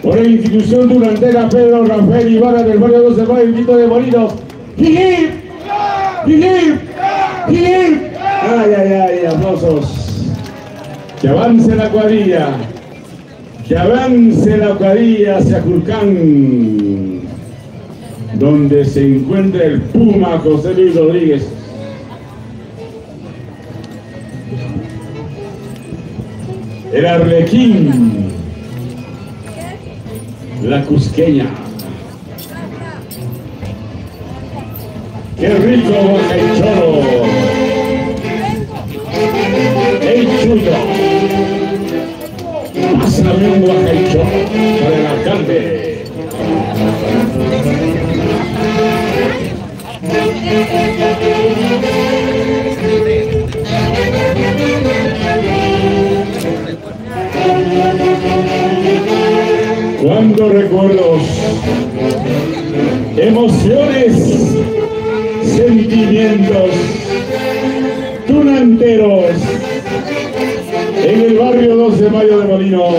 Por la institución durantera Pedro Rafael Ibarra del barrio 12 Mayo, el Quito de Molinos. ¡Gilip! ¡Gilip! ¡Gilip! ¡Ay, ay, ay! Aplausos. Que avance la cuadrilla. Que avance la cuadrilla hacia Culcán, donde se encuentra el Puma José Luis Rodríguez. El Arlequín, la Cusqueña. ¡Qué rico Guajaychoro! ¡El Chuyo! Pásame un Guajaychoro para el alcalde. Cuántos recuerdos, emociones, sentimientos tunanteros en el barrio 12 de Mayo de Molinos,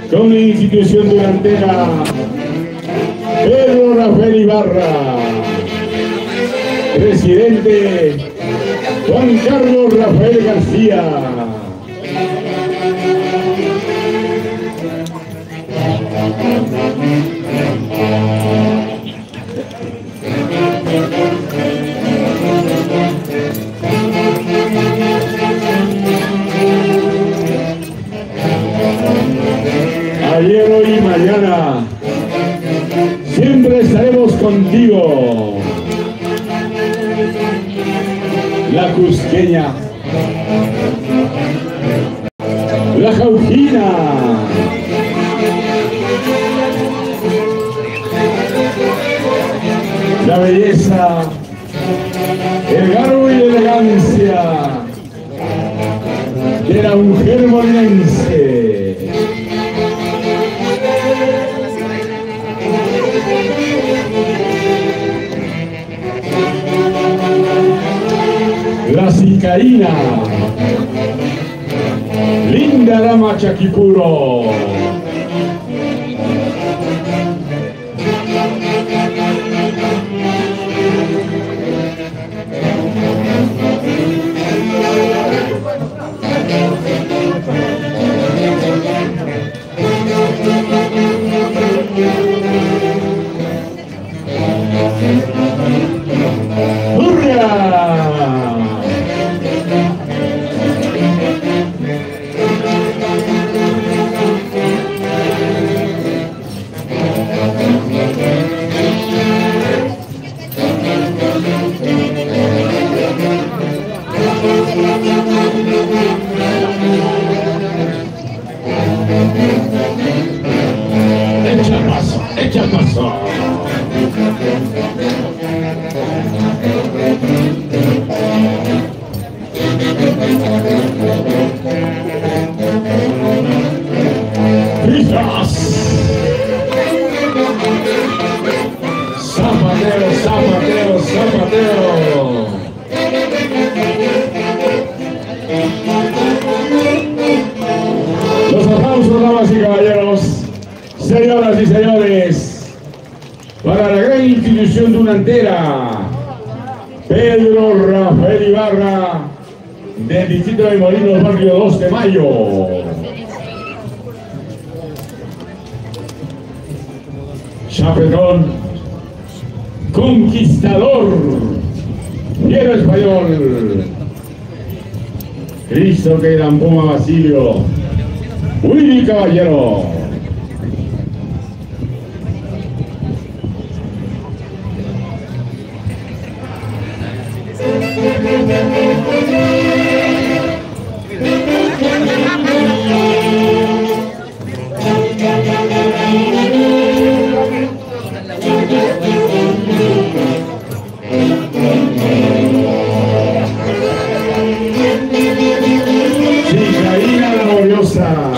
con la institución durantera Pedro Rafael Ibarra, presidente Juan Carlos Rafael García. Ayer, hoy y mañana siempre estaremos contigo. La Cusqueña, la Jaujina, la belleza, el garbo y la elegancia de la mujer molinense. La Sicaína, linda dama Chaquipuro. Echa paso. ¡Listos! Zapateo, zapateo, zapateo. Los aplausos, damas y caballeros, señoras y señores, para la gran institución durantera Pedro Rafael Ibarra del distrito de Molinos, barrio 2 de Mayo. Chapetón, conquistador, fiero español, Cristo que dan Puma Basilio, Willy Caballero. hermosa,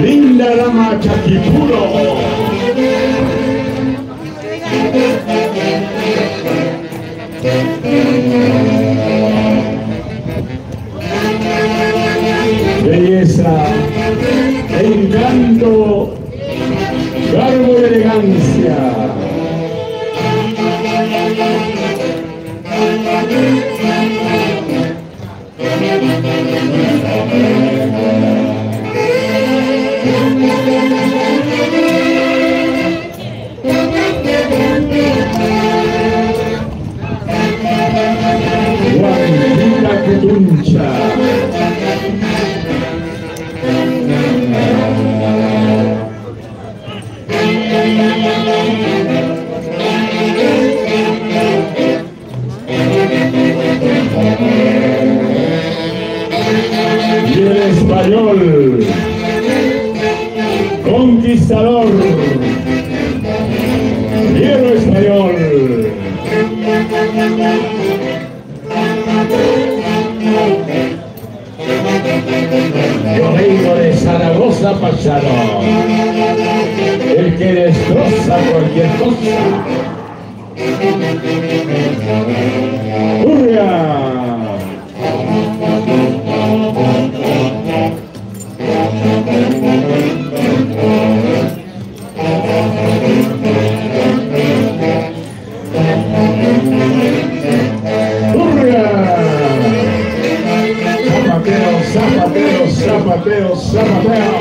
linda dama Chaquipuro. Belleza, encanto, garbo y elegancia. Guandita que tuncha. Y el español, conquistador, hierro español. Yo vengo de Zaragoza, paisano, el que destroza cualquier cosa. ¡Hurra! Zapateo, zapateo, zapateo.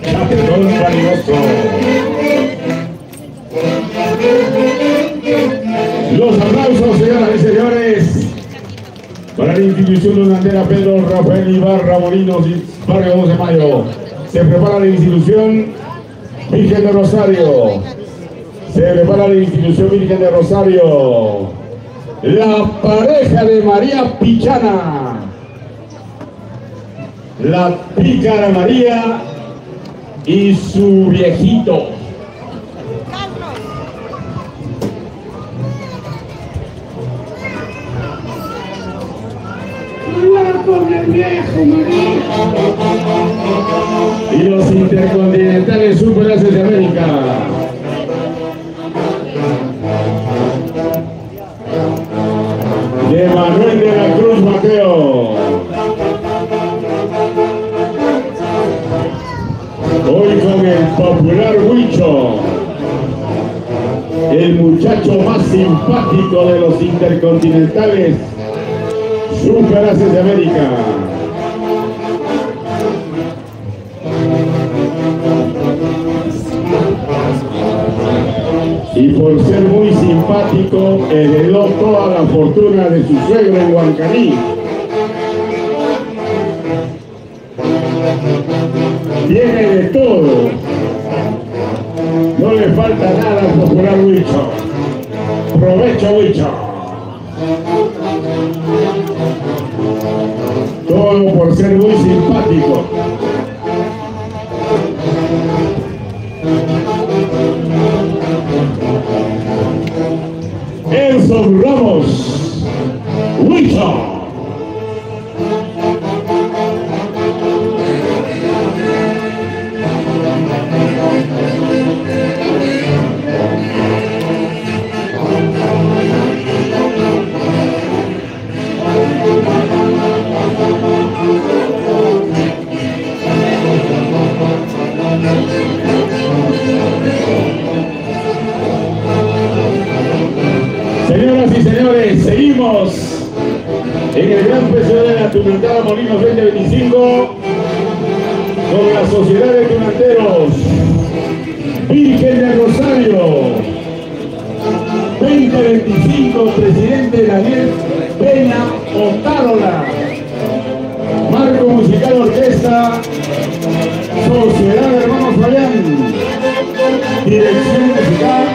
Chapetón cariñoso. Los aplausos, señoras y señores, para la institución donantera Pedro Rafael Ibarra Molinos, barrio 12 de Mayo. Se prepara la institución Virgen de Rosario. Se prepara la institución Virgen de Rosario. La pareja de María Pichana, la pícara María y su viejito. La con el viejo María. Y los intercontinentales superhaces de América. De Manuel de la Cruz Mateo. Hoy con el popular Huicho, el muchacho más simpático de los intercontinentales superhaces de América. Y por ser muy simpático, heredó toda la fortuna de su suegro en Huancaní. Tiene de todo. No le falta nada al popular Huicho. Provecho, Huicho. Todo por ser muy simpático. Elson Ramos, Huicho. Señoras y señores, seguimos en el Gran Premio de la Tunantada Molinos 2025 con la Sociedad de Tunanteros Virgen de Rosario 2025, presidente Daniel Peña Otárola. Marco Musical Orquesta, Sociedad de Hermanos Fabián. Dirección musical,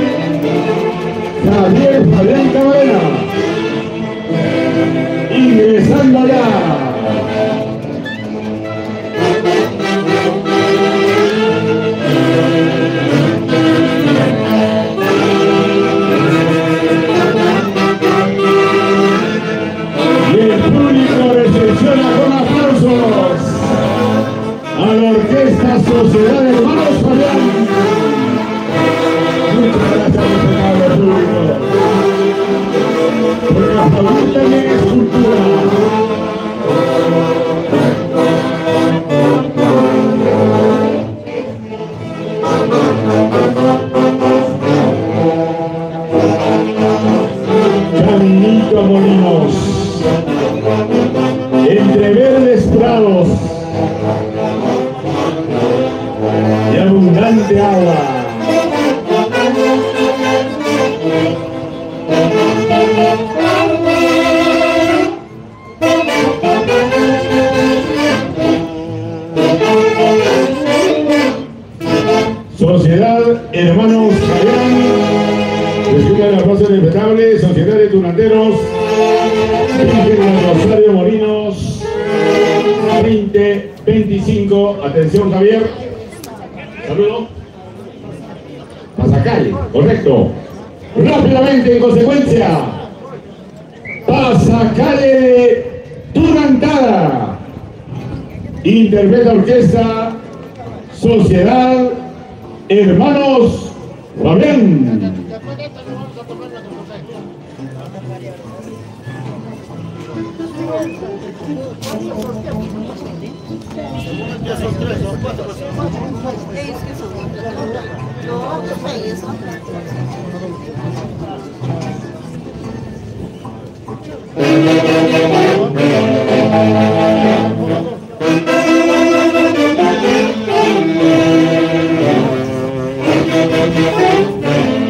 Javier Fabián Cabrera. Ingresando allá. Y el público Caminito Molinos, entre verdes prados y abundante agua. Sociedad Hermanos Javián, recibe el aplauso respetable. Sociedad de Tunanteros, Virgen del Rosario Molinos, 2025. Atención, Javier. Saludo. Pasacalle, correcto. Rápidamente, en consecuencia, Pasacalle de Tunantada. Interpreta orquesta Sociedad Hermanos Fabián.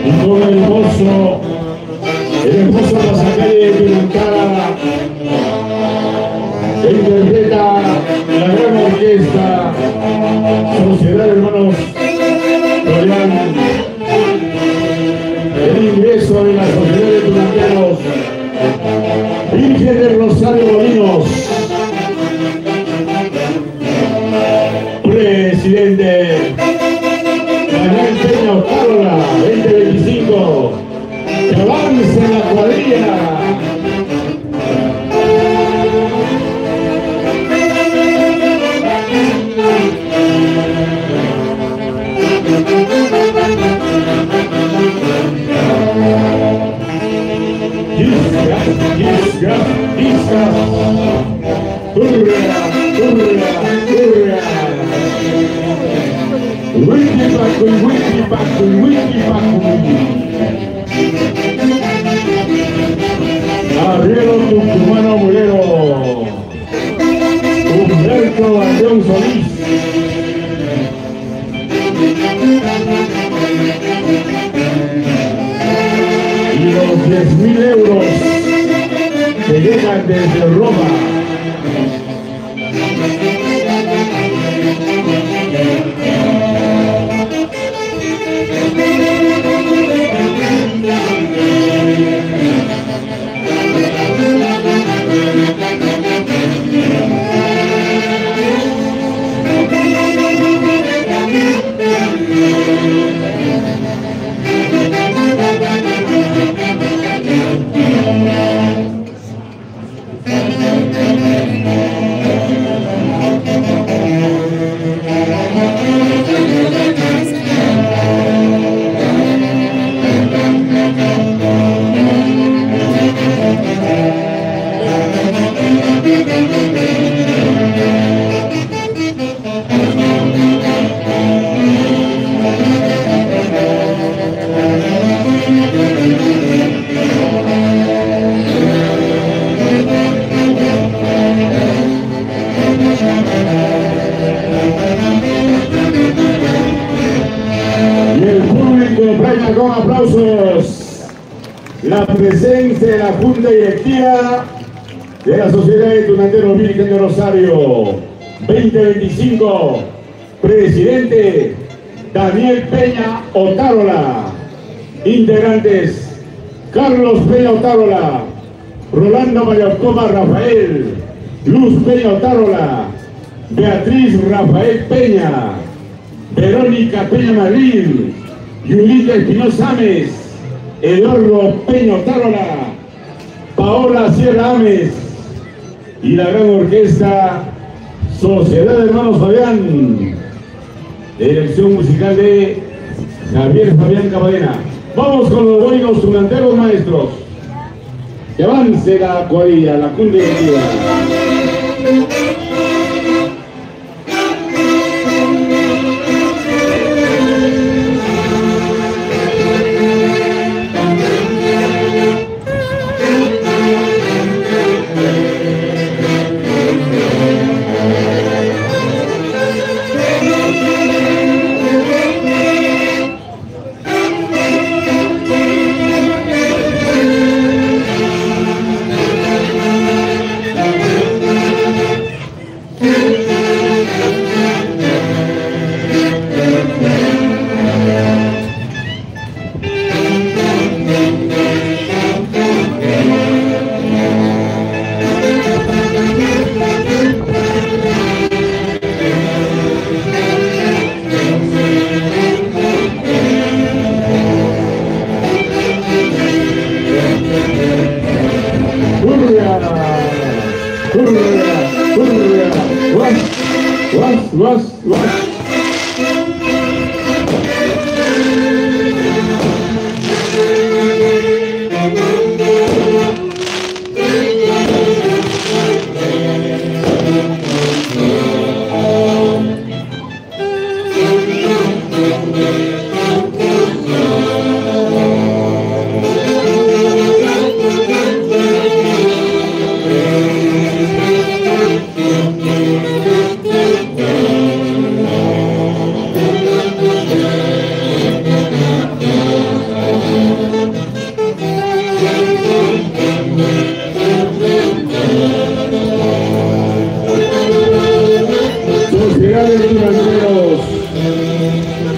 Y con el hermoso Pasacalle de Tunantada, que interpreta la gran orquesta Sociedad Hermanos Fabián. El ingreso de la Sociedad de Tunanteros, Virgen del Rosario Molinos, presidente Daniel Peña Otárola, 2025, que avance en la cuadrilla. Isca, turra. Wiki pacu. Arriero Tucumano Mulero, Humberto Andrón Solís. Y los 10.000 euros que llegan desde Roma. Con aplausos la presencia de la Junta Directiva de la Sociedad de Tunanteros Virgen de Rosario 2025, presidente Daniel Peña Otárola, integrantes Carlos Peña Otárola, Rolando Mayaucoma Rafael, Luz Peña Otárola, Beatriz Rafael Peña, Verónica Peña Madrid, Yulita Espinosa Ames, Eduardo Peña Otárola, Paola Sierra Ames y la gran orquesta Sociedad de Hermanos Fabián, dirección musical de Javier Fabián Cabadena. Vamos con los buenos tunanteros maestros. Que avance la cuadrilla, la Junta Directiva.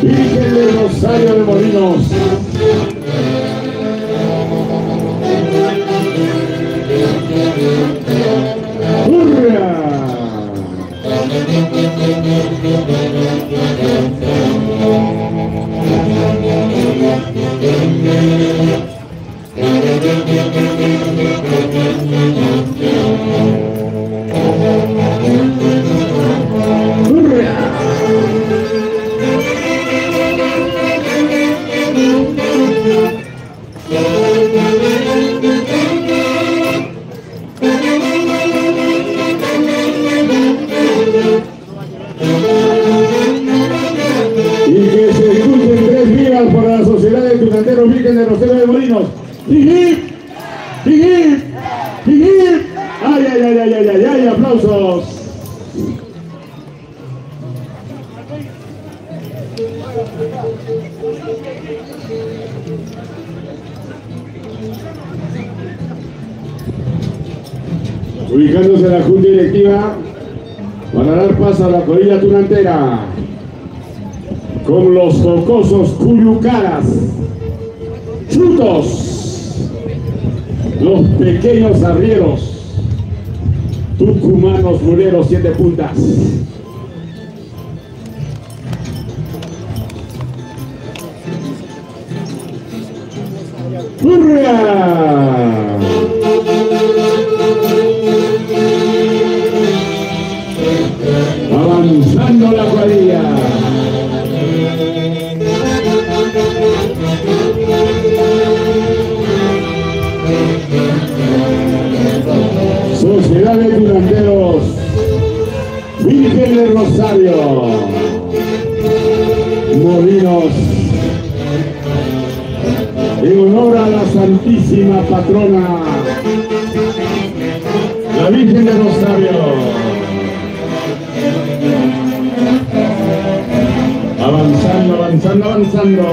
Virgen del Rosario de Molinos. ¡Hurra! Para la Sociedad de Tunanteros Virgen de Rosario de Molinos. ¡Hip! ¡Hip! ¡Hip! ¡Ay, ay, ay, ay, ay, ay, ay! ¡Aplausos! Ubicándose la Junta Directiva para dar paso a la corrida tunantera con los jocosos Cuyucaras, Chutos, los pequeños arrieros, tucumanos muleros 7 puntas. ¡Hurra! Avanzando la cuadrilla. Sociedad de Tunanteros Virgen del Rosario Molinos, en honor a la Santísima Patrona, la Virgen del Rosario. Avanzando, avanzando, avanzando.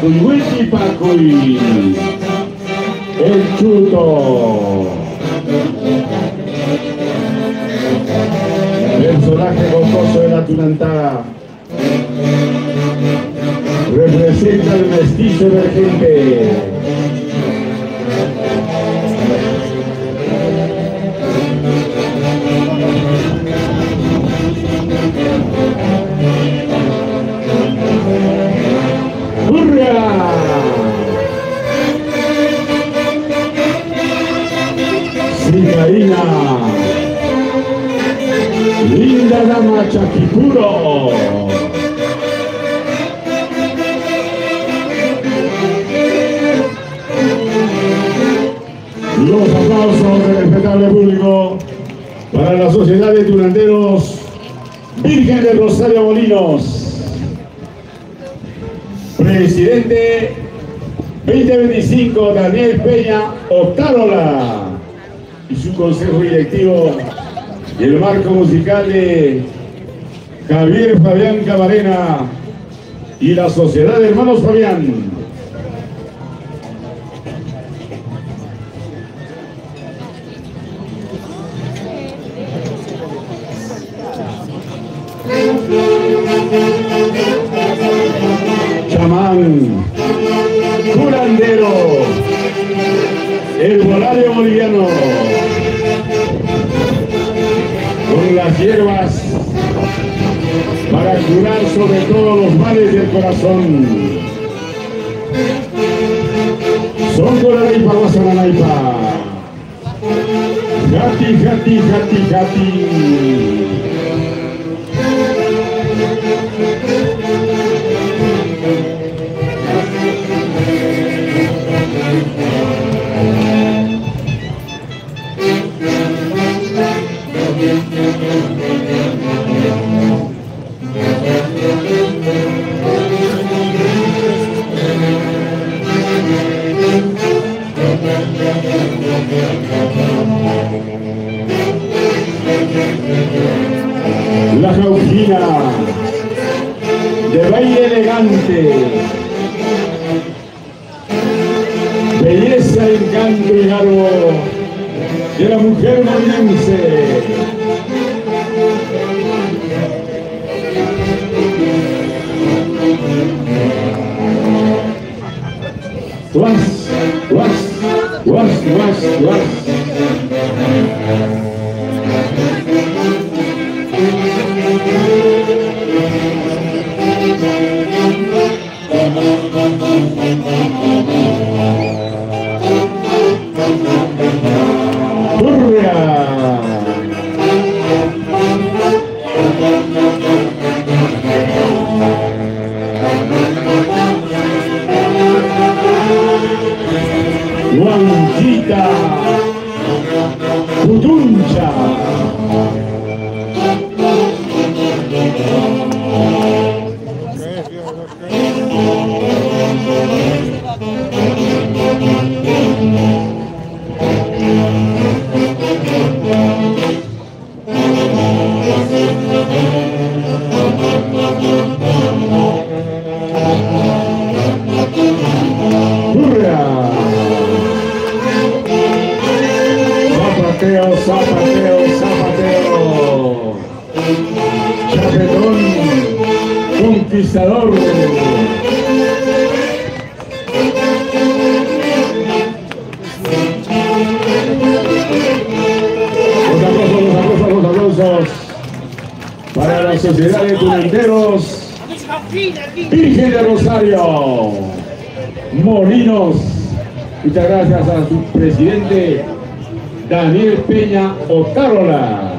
Wikipacuy, el Chuto, personaje gozoso de la tunantada, representa el mestizo emergente. ¡Hurra! Cicaína. Linda dama Chaquipuro. Los aplausos del respetable público para la Sociedad de Tunanderos Virgen de Rosario Molinos. Presidente 2025 Daniel Peña Otárola y su consejo directivo y el marco musical de Javier Fabián Camarena y la Sociedad de Hermanos Fabián. Chamán, curandero, el volario boliviano, con las hierbas para curar sobre todo los males del corazón. Son con la naipa, guasananaipa. Jati, jati, jati, jati. La Jaujina de baile elegante, belleza, encanto y garbo de la mujer molinense. Guas, guas, guas, guas, guas. Guanchita, Putuncha. Zapateo, zapateo, zapateo. Chapetón, conquistador. Los aplausos para la Sociedad de Tunanderos Virgen de Rosario Molinos. Muchas gracias a su presidente Daniel Peña Otárola.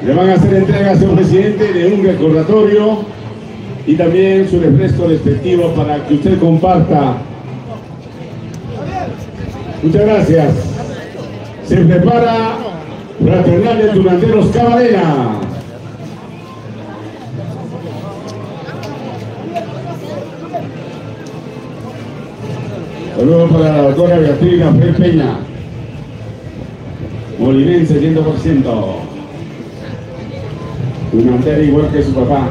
Le van a hacer entrega, señor presidente, de un recordatorio y también su refresco respectivo para que usted comparta. Muchas gracias. Se prepara Fraternal de Tunanderos Camarena. Saludos para la doctora Beatriz Rafael Peña, molinense 100%. Tunandera igual que su papá.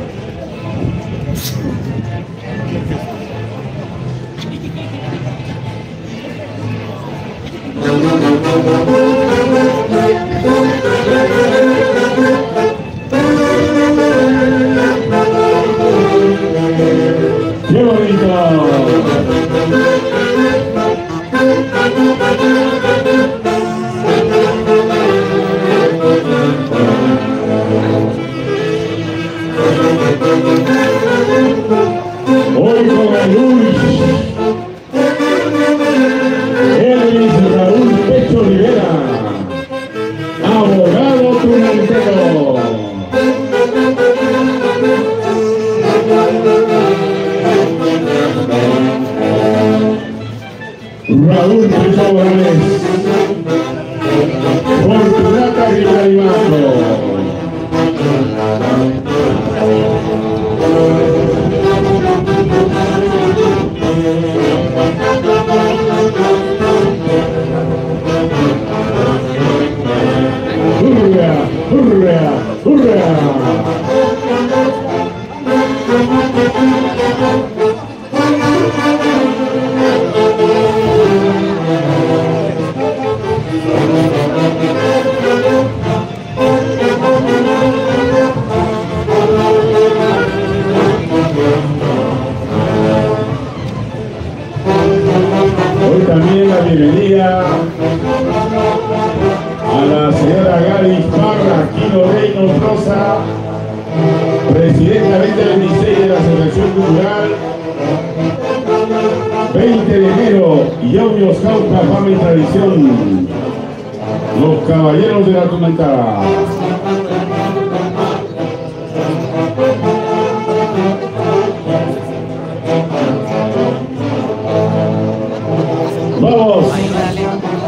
¡Qué bonito! Raúl Chicho Morales, Fortunata Grigarimato. ¡Hurra! ¡Hurra! ¡Hurra! Hoy también la bienvenida a la señora Gaby Parra Quino Reino Rosa, presidenta 2026 de la Asociación Cultural 20 de enero, Yauyos Cauca, Fama y Tradición, los caballeros de la Tumentada. ¡Vamos!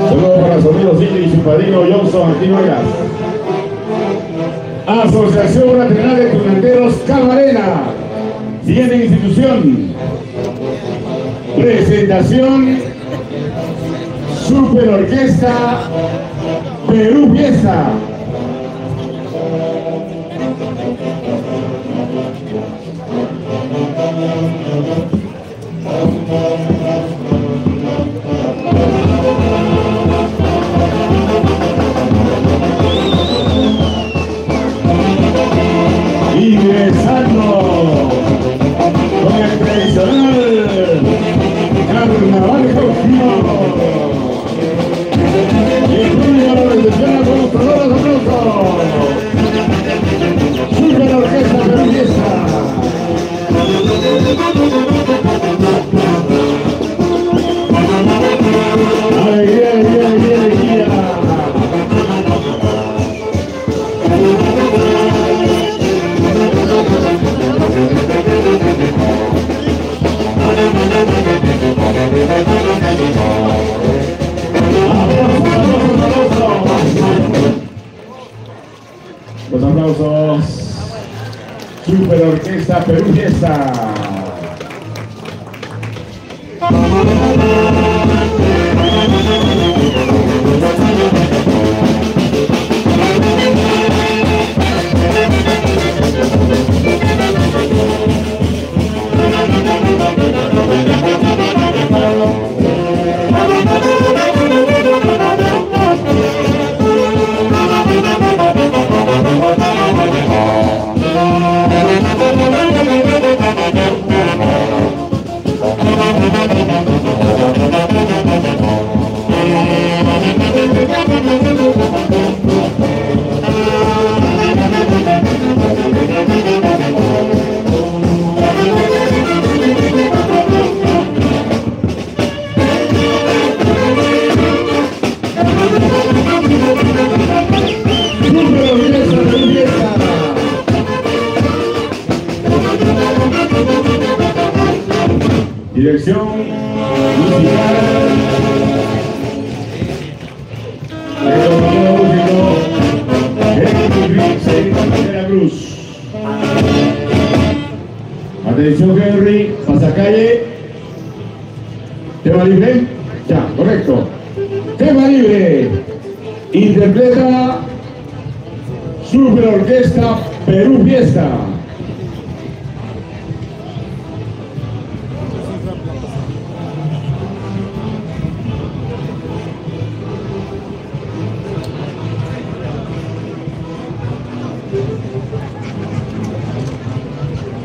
Saludos para los amigos Silvio y su padrino Johnson Antino Ayas. Asociación Fraternal de Tunanteros Camarena. Siguiente institución. Presentación. Super Orquesta Perú Fiesta. Ingresando con el tradicional carnaval cautivo. Y Julio lo recepciona con los colores aplausos. Super Orquesta Perú Fiesta. Alegría, alegría, alegría, alegría. Los aplausos. Super Orquesta Perú Fiesta. Dirección musical del compañero músico Henry de la Cruz. Atención Henry, pasacalle. Tema libre. Ya, correcto. Tema libre. Interpreta Super Orquesta Perú Fiesta.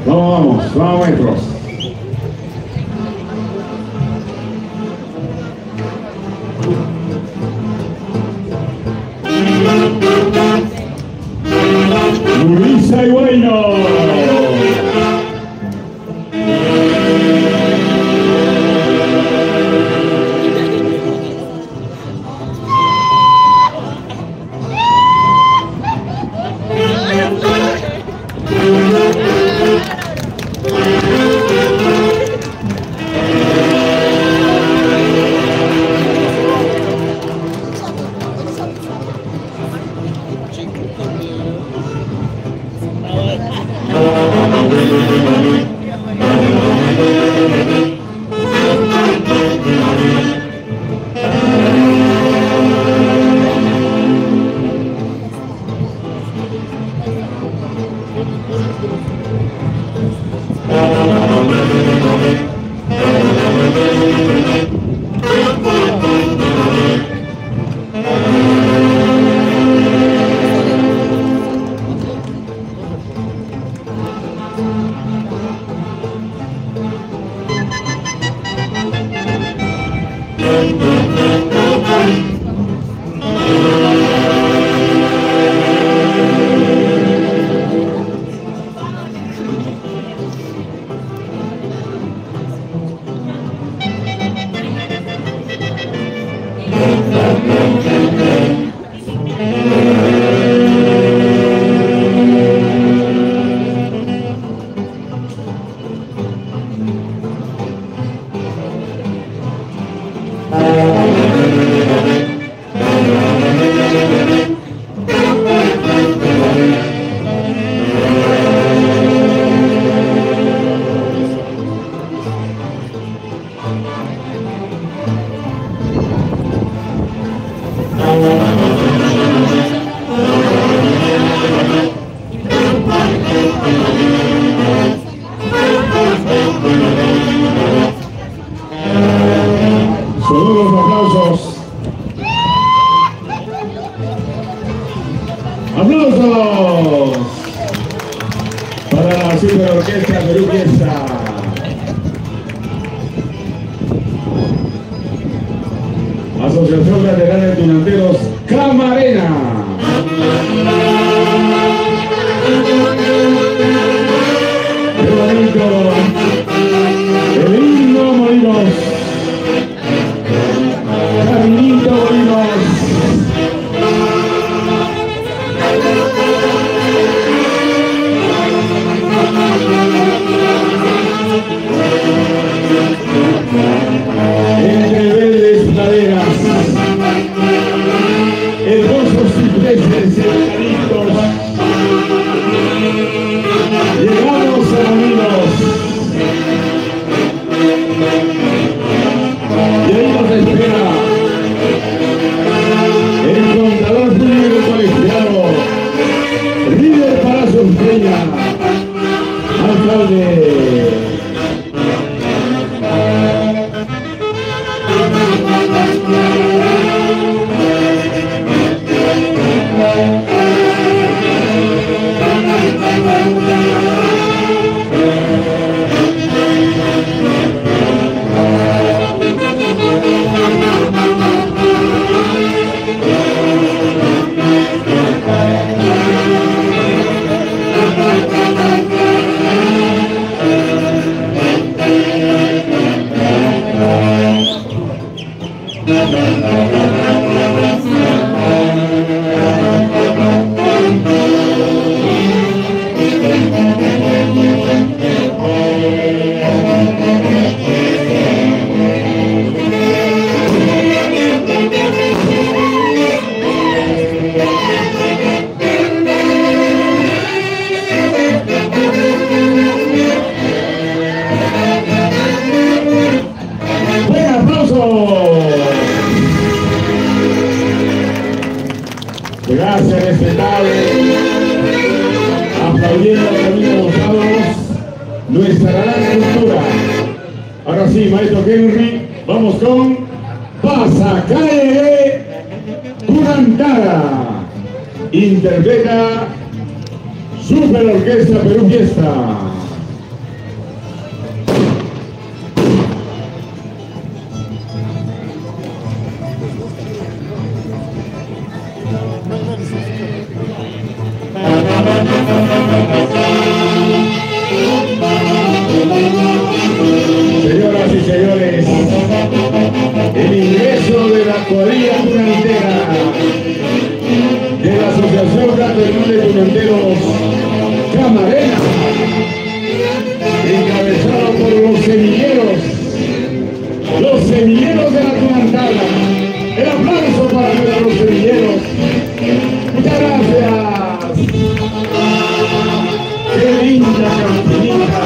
Vamos, vamos maestros. Luisa y Bueno. ¡Aplausos! Para la Super Orquesta Perú Fiesta. Asociación Lateral de Tunanteros Camarena. ¡Qué bonito! ¡El himno Molinos! ¡Caminito Molinos! Entre verdes praderas, hermosos cipreses eucaliptos, llegamos a Molinos y ahí nos espera el contador público colegiado, líder para su estrella, alcalde. Gracias, respetable, aplaudiendo a Camilo González, nuestra gran cultura. Ahora sí, maestro Henry, vamos con Pasacalle de Tunantara. Interpreta Super Orquesta Perú Fiesta. Señoras y señores, el ingreso de la cuadrilla tunantera de la Asociación Nacional de Tunanteros Camarena, encabezado por los semilleros de la Tunantara. El aplauso para los semilleros. Muchas gracias. ¡Qué linda campanita!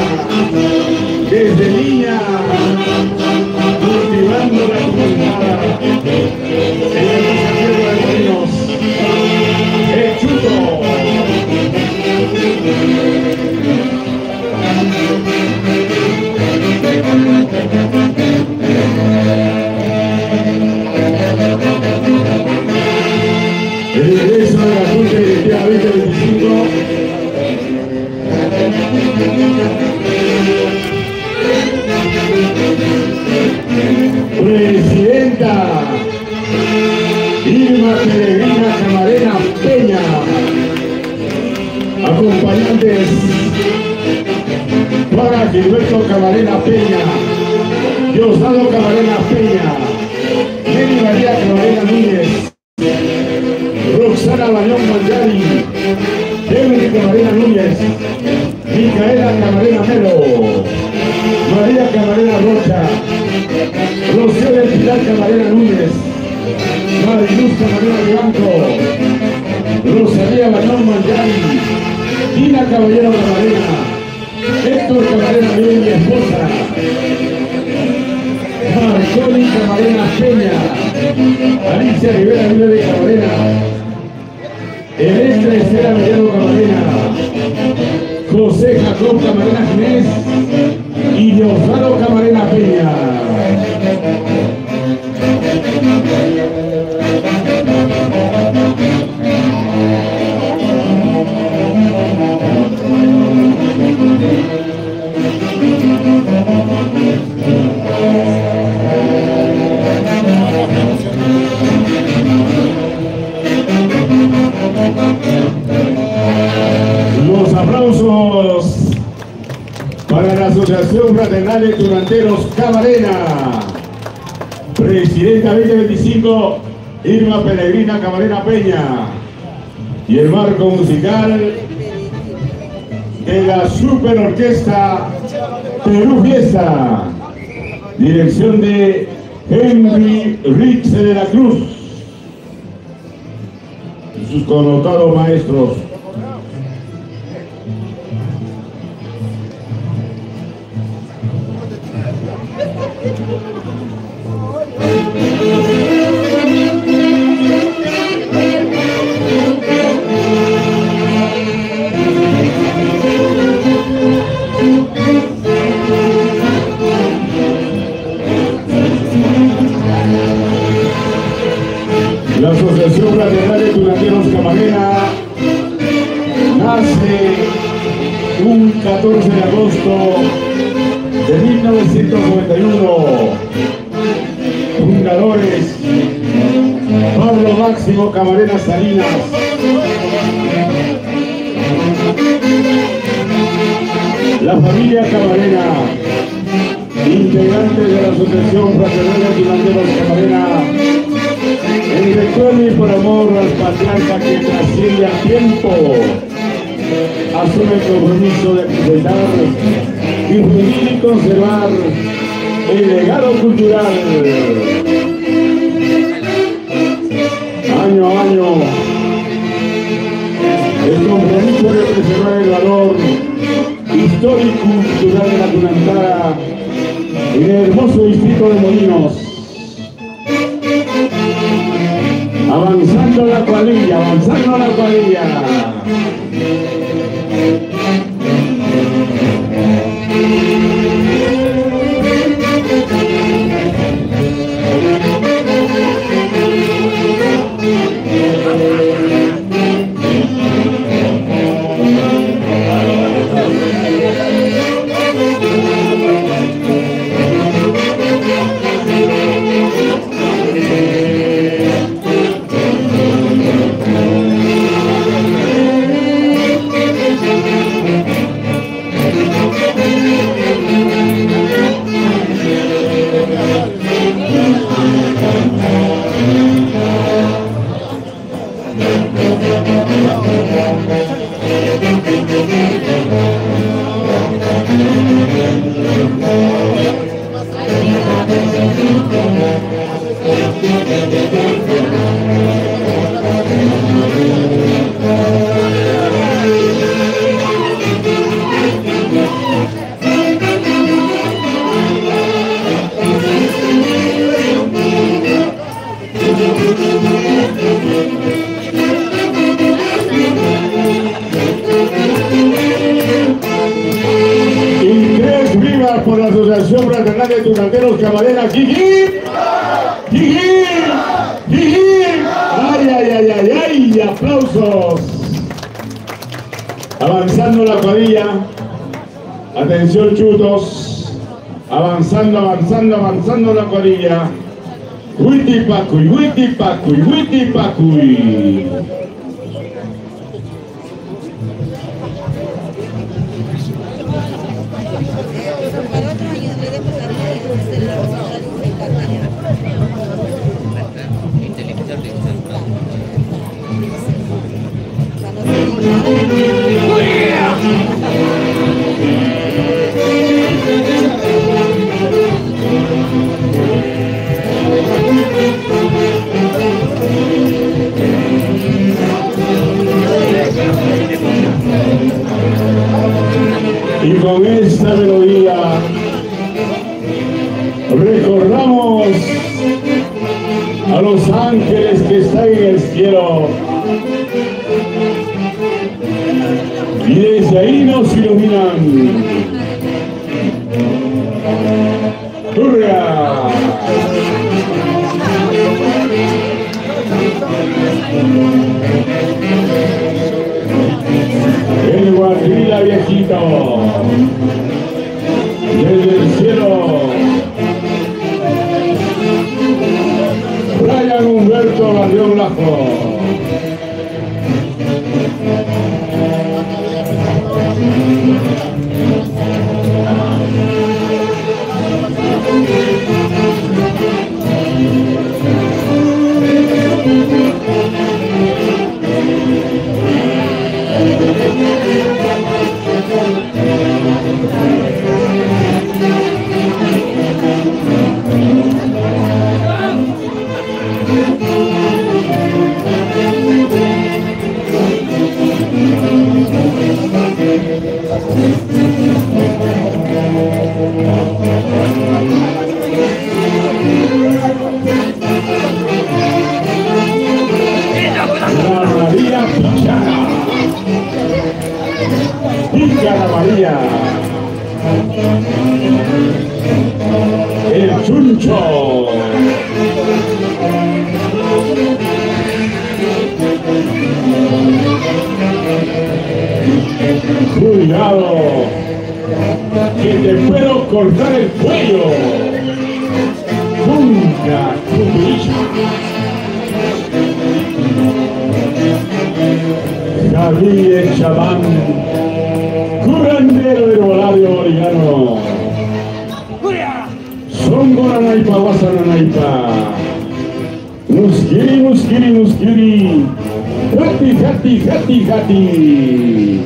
Desde niña, cultivando la Tunantara. En el desafío de Molinos, el chuto. El regreso de la Junta Directiva 2025. Presidente presenta Irma Peregrina Camarena Peña. Acompañantes para Gilberto Camarena Peña, Diosdado Camarena Peña, Nelly María Camarena Núñez, Roxana Bañón Manjari, Henry Camarena Núñez, Micaela Camarena Melo, María Camarena Rocha, Rocío del Pilar Camarena Núñez, Mariluz Camarena Blanco, Rosalía Bañón Manjari, Tina Caballero Camarena, Héctor Camarena León y esposa, Marconi Camarena Peña, Alicia Rivera Vila de Camarena, Electra Estela Mellado Camarena, José Jacob Camarena Ginés y Diosdado Camarena Peña. Los aplausos para la Asociación Fraternal de Tunanteros Camarena. Presidenta 2025, Irma Peregrina Camarena Peña. Y el marco musical de la Super Orquesta Perú Fiesta. Dirección de Henry Rixe de la Cruz. Y sus connotados maestros. La Asociación Fraternal de Tunanteros Camarena nace un 14 de agosto de 1991. Fundadores: Pablo Máximo Camarena Salinas, la familia Camarena, integrantes de la Asociación Fraternal de Tunanteros Camarena, en recuerdo y por amor al patriarca que trasciende a tiempo, asume el compromiso de presentar, difundir y conservar el legado cultural. Año a año, el compromiso de preservar el valor histórico y cultural de la Tunantara en el hermoso distrito de Molinos. Avanzando la cuadrilla, avanzando la cuadrilla. Por la Asociación Fraternal de Tunanteros Camarena. ¡Jiji! ¡Jiji! ¡Jiji! ¡Ay, ay, ay, ay, ay! ¡Aplausos! Avanzando la cuadrilla. Atención, chutos. Avanzando, avanzando, avanzando la cuadrilla. Huitipacuy, huitipacuy, huitipacuy. Y con esta melodía recordamos a los ángeles que están en el cielo y desde ahí nos iluminan. ¡Hurra! El guardilla viejito desde el cielo, Brian Humberto Barrión Lajo. Pícara María, el chuncho, cuidado, que te puedo cortar el cuello, nunca, Javier Chabán, curandero del Volario Origano. Songo Nanaipa, Guasa Nanaipa. Muskiri, muskiri, muskiri. Hati, hati, hati, hati.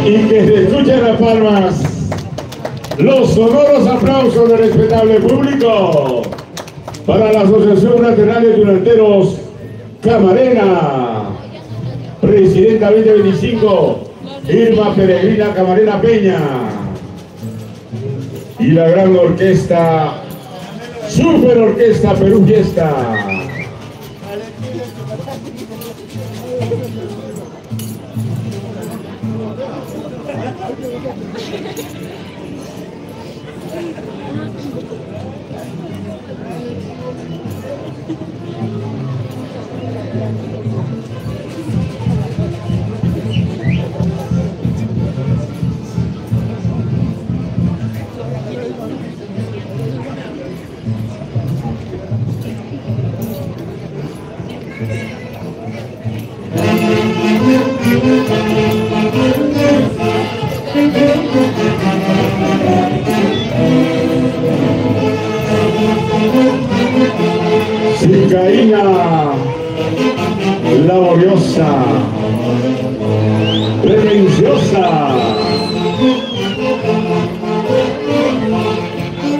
Y que se escuchen las palmas, los sonoros aplausos del respetable público para la Asociación Nacional de Tunanteros Camarena, Presidenta 2025, Irma Peregrina Camarena Peña, y la gran orquesta, Super Orquesta Perú Fiesta. Cicaína laboriosa, pretenciosa,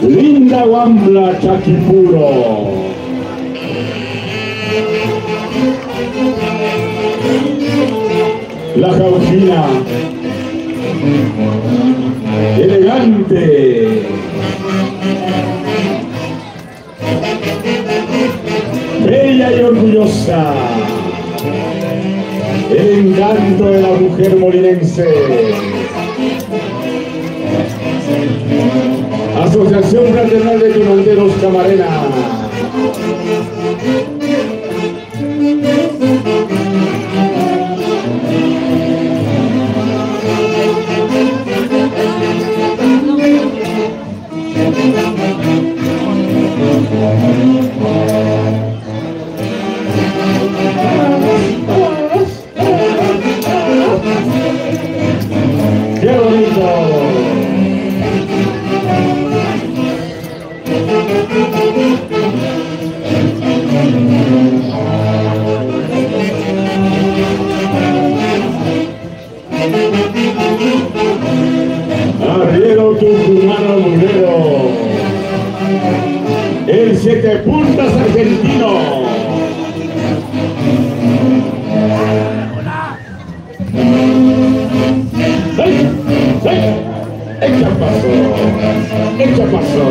linda Guambla Chaquipuro, la Jauchina, elegante, bella y orgullosa. el encanto de la mujer molinense. Asociación Fraternal de Tunanteros Camarena. ¡Qué bonito! Arriero tucumano mulero, el 7 puntas argentino. ¡Hey! ¡Hey! ¡Echa paso! ¡Echa paso!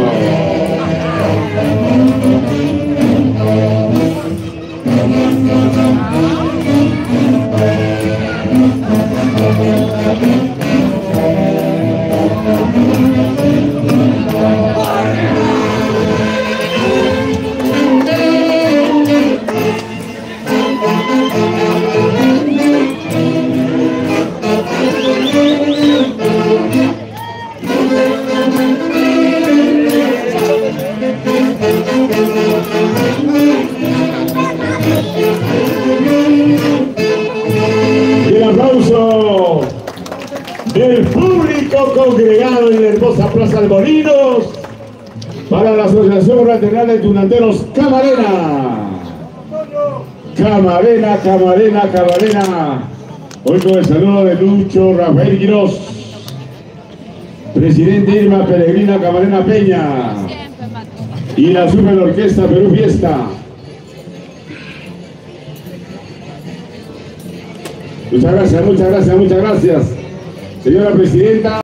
El aplauso del público congregado en la hermosa Plaza de Molinos para la Asociación Fraternal de Tunanteros Camarena. Camarena, Camarena, Camarena. Hoy con el saludo de Lucho Rafael Quirós, presidente Irma Peregrina Camarena Peña y la Super Orquesta Perú Fiesta. Muchas gracias, muchas gracias, muchas gracias, señora presidenta.